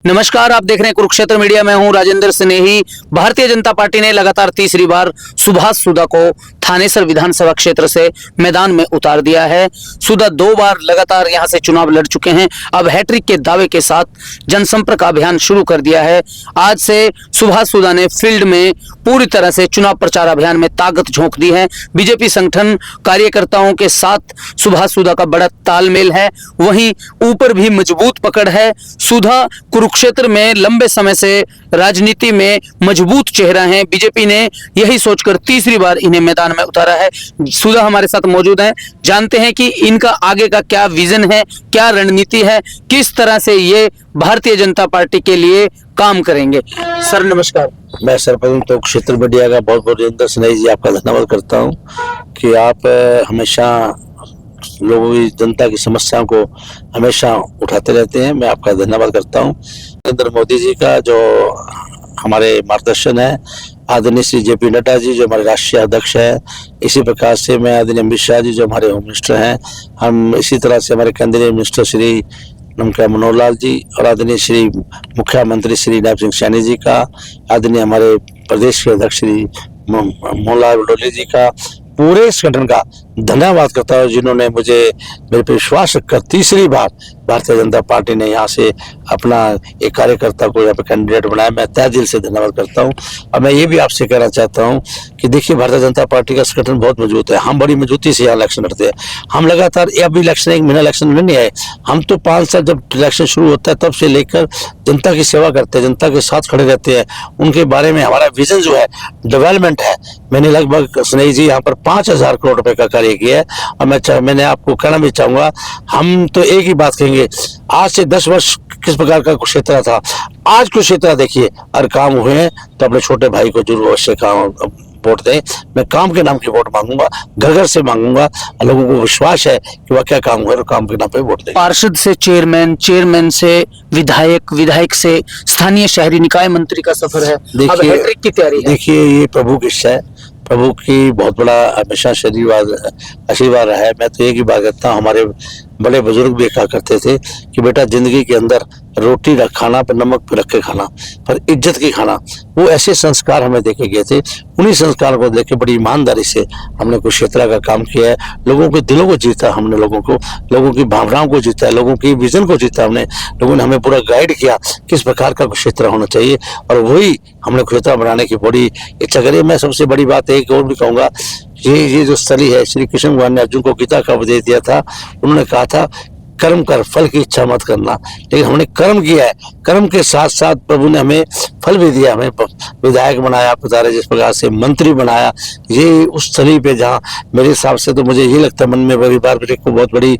नमस्कार, आप देख रहे हैं कुरुक्षेत्र मीडिया। मैं हूं राजेंद्र स्नेही। भारतीय जनता पार्टी ने लगातार तीसरी बार सुभाष सुधा को थानेसर विधानसभा क्षेत्र से मैदान में उतार दिया है। सुधा 2 बार लगातार यहां से चुनाव लड़ चुके हैं। अब हैट्रिक के दावे के साथ जनसंपर्क अभियान शुरू कर दिया है। आज से सुभाष सुधा ने फील्ड में पूरी तरह से चुनाव प्रचार अभियान में ताकत झोंक दी है। बीजेपी संगठन कार्यकर्ताओं के साथ सुभाष सुधा का बड़ा तालमेल है, वहीं ऊपर भी मजबूत पकड़ है। सुधा कुरुक्षेत्र में लंबे समय से राजनीति में मजबूत चेहरा हैं। बीजेपी ने यही सोचकर तीसरी बार इन्हें मैदान में उतारा है। सुधा हमारे साथ मौजूद हैं, जानते हैं कि इनका आगे का क्या विजन है, क्या रणनीति है, किस तरह से ये भारतीय जनता पार्टी के लिए काम करेंगे। सर नमस्कार। मैं सरपंच तो क्षेत्र मीडिया का बहुत बहुत राजेंद्र स्नेही जी आपका धन्यवाद करता हूं कि आप हमेशा लोगों की जनता की समस्याओं को हमेशा उठाते रहते हैं। मैं आपका धन्यवाद करता हूं। नरेंद्र मोदी जी का जो हमारे मार्गदर्शन है, आदरणीय श्री JP नड्डा जी जो हमारे राष्ट्रीय अध्यक्ष है, इसी प्रकार से मैं आदरणीय अमित शाह जी जो हमारे होम मिनिस्टर हैं, हम इसी तरह से हमारे केंद्रीय मिनिस्टर श्री मनोहर लाल जी और आदरणीय श्री मुख्यमंत्री श्री नायब सिंह सैनी जी का, आदरणीय हमारे प्रदेश के अध्यक्ष श्री मोहनलाल वडोली जी का, पूरे संगठन का धन्यवाद करता हूँ जिन्होंने मुझे मेरे पे विश्वास रखकर तीसरी बार भारतीय जनता पार्टी ने यहाँ से अपना एक कार्यकर्ता को यहाँ पे कैंडिडेट बनाया। मैं तहे दिल से धन्यवाद करता हूँ। और मैं ये भी आपसे कहना चाहता हूँ कि देखिए, भारतीय जनता पार्टी का संगठन बहुत मजबूत है। हम बड़ी मजबूती से यहाँ इलेक्शन लड़ते हैं। हम लगातार अभी इलेक्शन 1 महीना इलेक्शन में नहीं आए, हम तो 5 साल जब इलेक्शन शुरू होता है तब से लेकर जनता की सेवा करते हैं, जनता के साथ खड़े रहते हैं। उनके बारे में हमारा विजन जो है डेवलपमेंट है। मैंने लगभग स्नेही जी यहाँ पर 5000 करोड़ रुपए का कार्य किया है। और मैंने आपको कहना भी चाहूंगा, हम तो एक ही बात कहेंगे, आज से 10 वर्ष किस प्रकार का कुरुक्षेत्र था, आज कुरुक्षेत्र देखिए और काम हुए हैं। तो अपने छोटे भाई को जरूर अवश्य वोट दें। मैं काम के नाम की वोट मांगूंगा, घर घर से मांगूंगा। लोगों को विश्वास है कि वह क्या काम हुआ और काम के नाम पे वोट दें। पार्षद से चेयरमैन, चेयरमैन से विधायक, विधायक से स्थानीय शहरी निकाय मंत्री का सफर है। अब हैट्रिक की तैयारी है। देखिए, ये प्रभु की इच्छा है, प्रभु की बहुत बड़ा हमेशा आशीर्वाद रहा है। मैं तो एक ही बात कहता हूँ, हमारे बड़े बुजुर्ग भी कहा करते थे कि बेटा जिंदगी के अंदर रोटी रख खाना, पर नमक पे रख के खाना, पर इज्जत की खाना। वो ऐसे संस्कार हमें देखे गए थे। उन्हीं संस्कारों को देख के बड़ी ईमानदारी से हमने कुरुक्षेत्र का काम किया है। लोगों के दिलों को जीता हमने, लोगों की भावनाओं को जीता है, लोगों की विजन को जीता हमने। लोगों ने हमें पूरा गाइड किया किस प्रकार का कुरुक्षेत्र होना चाहिए, और वही हमने कुरुक्षेत्र बनाने की बड़ी इच्छा करी। मैं सबसे बड़ी बात एक और भी कहूंगा, ये जो स्थली है, श्री कृष्ण भगवान ने अर्जुन को गीता का उपदेश दिया था। उन्होंने कहा था कर्म कर, फल की इच्छा मत करना। लेकिन हमने कर्म किया है, कर्म के साथ साथ प्रभु ने हमें फल भी दिया। हमें विधायक बनाया, पधारे जिस प्रकार से मंत्री बनाया। ये उस स्थली पे जहाँ मेरे हिसाब से तो मुझे ये लगता है मन में बड़ी बार को बहुत बड़ी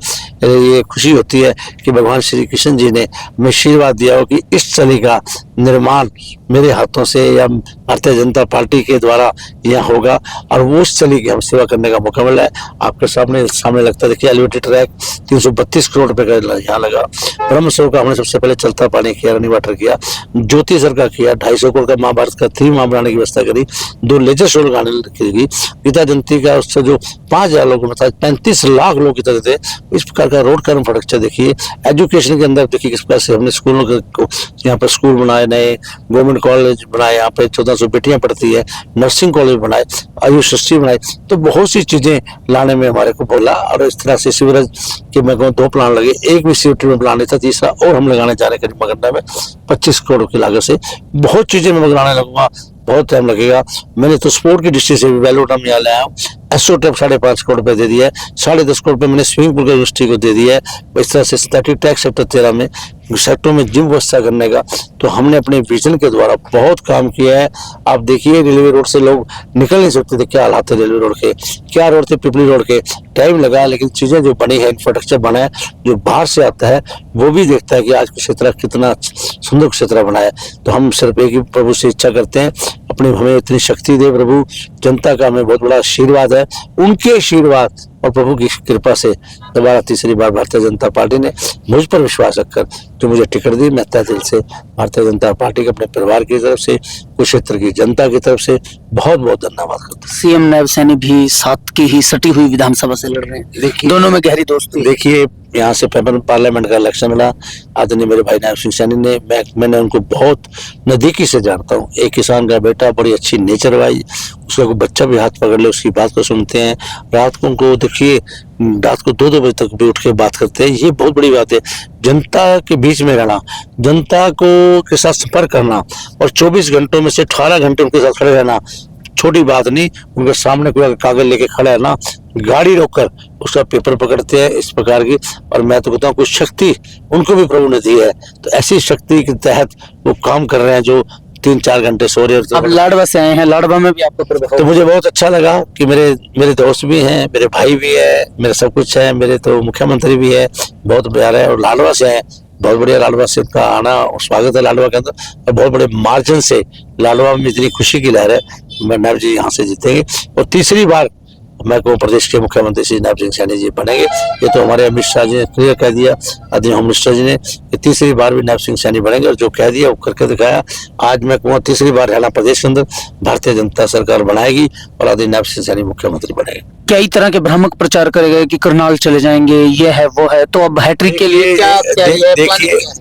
ये खुशी होती है कि भगवान श्री कृष्ण जी ने हमें आशीर्वाद दिया हो कि इस स्थली का निर्माण मेरे हाथों से या भारतीय जनता पार्टी के द्वारा यहाँ होगा, और वो उस स्थली की हम सेवा करने का मौका मिला है। आपके सामने लगता है, देखिए एलिवेटेड ट्रैक 332 करोड़ रुपए का यहाँ लगा। ब्रह्म सरोवर का हमने सबसे पहले चलता पानी किया, रनी वाटर किया, ज्योति सर का किया, 250 करोड़ का महाभारत का 3 माह बनाने की व्यवस्था करी, 2 लेजर शो लगाने की, गीता जयंती का उससे जो 5000 लोग मतलब 35 लाख लोग गीता देते। इस प्रकार का रोड का इंफ्रास्ट्रक्चर देखिए। एजुकेशन के अंदर देखिए किस प्रकार से हमने स्कूलों को यहाँ पर स्कूल बनाए, नए गवर्नमेंट कॉलेज बनाए, यहाँ पे 1400 बेटियां पढ़ती है, नर्सिंग कॉलेज बनाए, आयुष सृष्टि बनाए। तो बहुत सी चीजें लाने में हमारे को बोला। और इस तरह से सीवरेज के मैं कहूँ 2 प्लान लगे, एक भी सीवरेज में प्लान नहीं था, तीसरा और हम लगाने जा रहे हैं करीब मगरना में 25 करोड़ की लागत से। बहुत चीजें मैं लगाने लगूंगा, बहुत टाइम लगेगा। मैंने तो स्पोर्ट की दृष्टि से भी वेलोटम यहाँ लाया हूँ। एसोटेप 5.5 करोड़ रुपए दे दिया है, 10.5 करोड़ रुपए मैंने स्विमिंग पूल की यूनिवर्सिटी को दे दिया है। इस तरह से सिंथेटिक टैक्स सेक्टर 13 में सेक्टरों में जिम व्यवस्था करने का तो हमने अपने विजन के द्वारा बहुत काम किया है। आप देखिए, रेलवे रोड से लोग निकल नहीं सकते थे, क्या हालात है रेलवे रोड के, क्या रोड थे पिपली रोड के। टाइम लगा, लेकिन चीजें जो बनी है, इंफ्रास्ट्रक्चर बना है, जो बाहर से आता है वो भी देखता है कि आज क्षेत्र कितना सुंदर क्षेत्र बनाया। तो हम सिर्फ एक ही प्रभु से इच्छा करते हैं, अपनी हमें इतनी शक्ति दे प्रभु। जनता का हमें बहुत बड़ा आशीर्वाद है, उनके आशीर्वाद और प्रभु की कृपा से दोबारा तीसरी बार भारतीय जनता पार्टी ने मुझ पर विश्वास रखकर जो मुझे टिकट दी, मैं तहे दिल से भारतीय जनता पार्टी के अपने परिवार की तरफ से, उस क्षेत्र की जनता की तरफ से बहुत बहुत धन्यवाद करता हूँ। सीएम नायब सैनी भी साथ की ही सटी हुई विधानसभा से लड़ रहे हैं, देखिए, दोनों में गहरी दोस्ती। देखिए, यहाँ से पार्लियामेंट का इलेक्शन लड़ा, आदरणीय मेरे भाई नायब सिंह सैनी ने, मैंने उनको बहुत नजदीकी से जानता हूँ। एक किसान का बेटा, बड़ी अच्छी नेचर वाइज, उसका कोई बच्चा भी हाथ पकड़ ले उसकी बात को सुनते हैं। रात को उनको देखिए, रात को 2-2 बजे तक भी उठ के बात करते हैं। ये बहुत बड़ी बात है, जनता के बीच में रहना, जनता को के साथ संपर्क करना और 24 घंटों में से 18 घंटे उनके साथ खड़े रहना छोटी बात नहीं। उनके सामने कोई कागज लेके खड़ा है ना, गाड़ी रोककर उसका पेपर पकड़ते हैं, इस प्रकार की। और मैं तो कहता हूँ कुछ शक्ति उनको भी प्रभु ने दी है, तो ऐसी शक्ति के तहत वो काम कर रहे हैं जो 3-4 घंटे सो रहे हैं। अब लाडवा से आए हैं, लाडवा में भी आपको प्रभाव, तो मुझे बहुत अच्छा लगा कि मेरे दोस्त भी हैं, मेरे भाई भी है, मेरा सब कुछ है, मेरे तो मुख्यमंत्री भी है, बहुत प्यारा है। और लाडवा से आए, बहुत बढ़िया, लाडवा से का आना और स्वागत है लाडवा के अंदर, और बहुत बड़े मार्जिन से लाडवा में इतनी खुशी की लहर है। मैं नायब जी यहाँ से जीतेंगे और तीसरी बार मैं को प्रदेश के मुख्यमंत्री श्री नायब सिंह सैनी जी बनेंगे। ये तो हमारे अमित शाह जी ने क्लियर कह दिया, आदरणीय होम मिनिस्टर जी ने, कि तीसरी बार भी नायब सिंह सैनी बनेंगे, और जो कह दिया वो करके दिखाया। आज मैं कहूँगा तीसरी बार हरियाणा प्रदेश के अंदर भारतीय जनता सरकार बनाएगी और आदरणीय नायब सिंह सैनी मुख्यमंत्री बनेंगे। कई तरह के भ्रामक प्रचार करे गए कि करनाल चले जाएंगे, ये है वो है, तो अब हैट्रिक के लिए क्या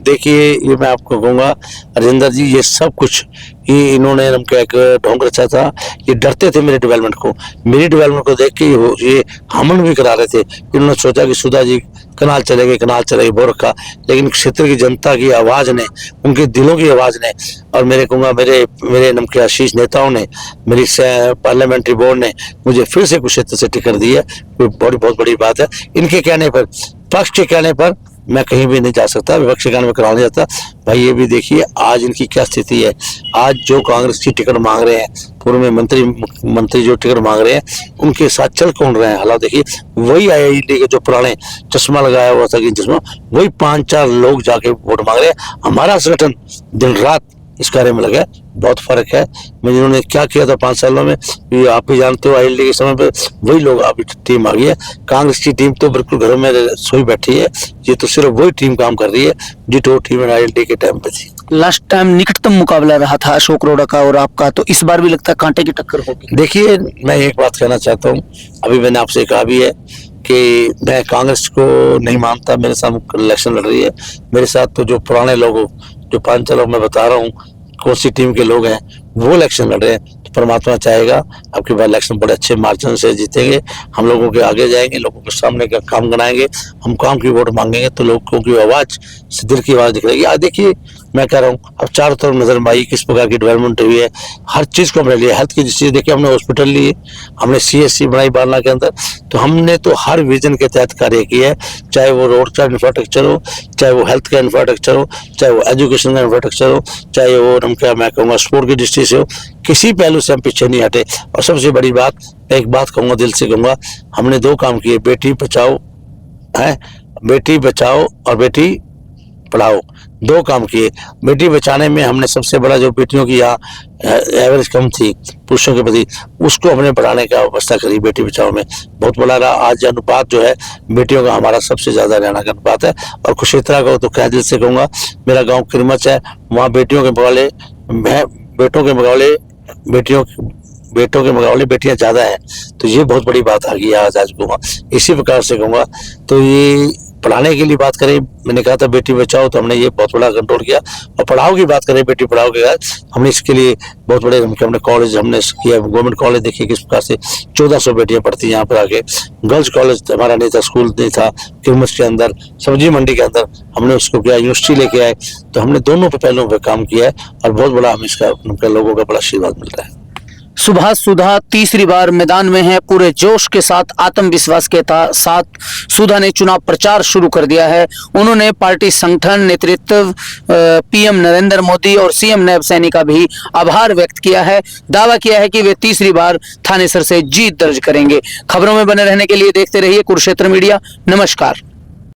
देखिए, ये मैं आपको कहूँगा राजेंद्र जी, ये सब कुछ ये इन्होंने एक ढोंग रचा था। ये डरते थे मेरे डेवलपमेंट को, मेरी डेवलपमेंट को देख के ये हमन भी करा रहे थे। इन्होंने सोचा कि सुधा जी कनाल चलेगी वो रखा, लेकिन क्षेत्र की जनता की आवाज ने, उनके दिलों की आवाज ने, और मेरे कहूँगा मेरे नम के आशीष नेताओं ने, मेरी पार्लियामेंट्री बोर्ड ने मुझे फिर से कुछ क्षेत्र से टिकट दी है। बहुत बड़ी बात है। इनके कहने पर, पक्ष के कहने पर मैं कहीं भी नहीं जा सकता, विपक्ष के कहने में कराने जाता। भाई ये भी देखिए आज इनकी क्या स्थिति है। आज जो कांग्रेस की टिकट मांग रहे हैं, पूर्व में मंत्री जो टिकट मांग रहे हैं, उनके साथ चल कौन रहे हैं। हालांकि देखिए, वही आईआईटी के जो पुराने चश्मा लगाया हुआ था, चश्मा, वही 5-4 लोग जाके वोट मांग रहे हैं। हमारा संगठन दिन रात इस कार्य में लगा, बहुत फर्क है। मैं जिन्होंने क्या किया था 5 सालों में, ये आप भी जानते हो। आईएलडी के समय पे वही लोग, अभी टीम आ गई है। कांग्रेस की टीम तो बिल्कुल घरों में सोई बैठी है, ये तो सिर्फ वही टीम काम कर रही है जो टीम आईएलडी के टाइम पे थी। लास्ट टाइम निकटतम मुकाबला रहा था अशोक रोड़ा का और आपका, तो इस बार भी लगता है कांटे की टक्कर होगी। देखिए, मैं एक बात कहना चाहता हूँ, अभी मैंने आपसे कहा भी है कि मैं कांग्रेस को नहीं मानता। मेरे साथ इलेक्शन लड़ रही है, मेरे साथ तो जो पुराने लोग, जो 5 लोग मैं बता रहा हूँ कौन सी टीम के लोग हैं, वो इलेक्शन लड़ रहे हैं। तो परमात्मा चाहेगा आपके बाद इलेक्शन बड़े अच्छे मार्जिन से जीतेंगे, हम लोगों के आगे जाएंगे, लोगों के सामने का काम बनाएंगे, हम काम की वोट मांगेंगे तो लोगों की आवाज, दिल की आवाज दिख रही है। देखिए, मैं कह रहा हूँ, अब चारों तरफ नजर में आई किस प्रकार की डेवलपमेंट हुई है। हर चीज को हमने लिया, हेल्थ की दृष्टि से देखिए, हमने हॉस्पिटल लिए, हमने CSC बनाई बारना के अंदर, तो हमने तो हर विजन के तहत कार्य किया है। चाहे वो रोड का इंफ्रास्ट्रक्चर हो, चाहे वो हेल्थ का इंफ्रास्ट्रक्चर हो, चाहे वो एजुकेशन का इंफ्रास्ट्रक्चर हो, चाहे वो मैं कहूँगा स्पोर्ट की दृष्टि से हो, किसी पहलू से हम पीछे नहीं हटे। और सबसे बड़ी बात, एक बात कहूँगा, दिल से कहूँगा, हमने 2 काम किए, बेटी बचाओ और बेटी पढ़ाओ, 2 काम किए। बेटी बचाने में हमने सबसे बड़ा, जो बेटियों की यहाँ एवरेज कम थी पुरुषों के प्रति, उसको हमने बढ़ाने का व्यवस्था करी। बेटी बचाओ में बहुत बड़ा रहा। आज अनुपात जो है बेटियों का हमारा सबसे ज्यादा हरियाणा का अनुपात है। और कुशेत्रा का तो क्या दिल से कहूँगा, मेरा गाँव किरमच है, वहाँ बेटों के मुकाबले बेटियां ज्यादा हैं। तो ये बहुत बड़ी बात आ गई है आज कहूँगा। इसी प्रकार से कहूँगा, तो ये पढ़ाने के लिए बात करें, मैंने कहा था बेटी बचाओ, तो हमने ये बहुत बड़ा कंट्रोल किया। और पढ़ाओ की बात करें, बेटी पढ़ाओ के बाद हमने इसके लिए बहुत बड़े हमने कॉलेज हमने किया। गवर्नमेंट कॉलेज देखिए किस प्रकार से 1400 बेटियां पढ़ती हैं यहाँ पर आके। गर्ल्स कॉलेज हमारा नहीं था, स्कूल नहीं था, किरमच के अंदर, सब्जी मंडी के अंदर हमने उसको किया, यूनिवर्सिटी लेके आए। तो हमने दोनों पहलुओं पर काम किया है और बहुत बड़ा हमें इसका लोगों का बड़ा आशीर्वाद मिल रहा है। सुभाष सुधा तीसरी बार मैदान में है। पूरे जोश के साथ, आत्मविश्वास के साथ सुधा ने चुनाव प्रचार शुरू कर दिया है। उन्होंने पार्टी संगठन, नेतृत्व, PM नरेंद्र मोदी और CM नायब सैनी का भी आभार व्यक्त किया है। दावा किया है कि वे तीसरी बार थानेसर से जीत दर्ज करेंगे। खबरों में बने रहने के लिए देखते रहिए कुरुक्षेत्र मीडिया। नमस्कार।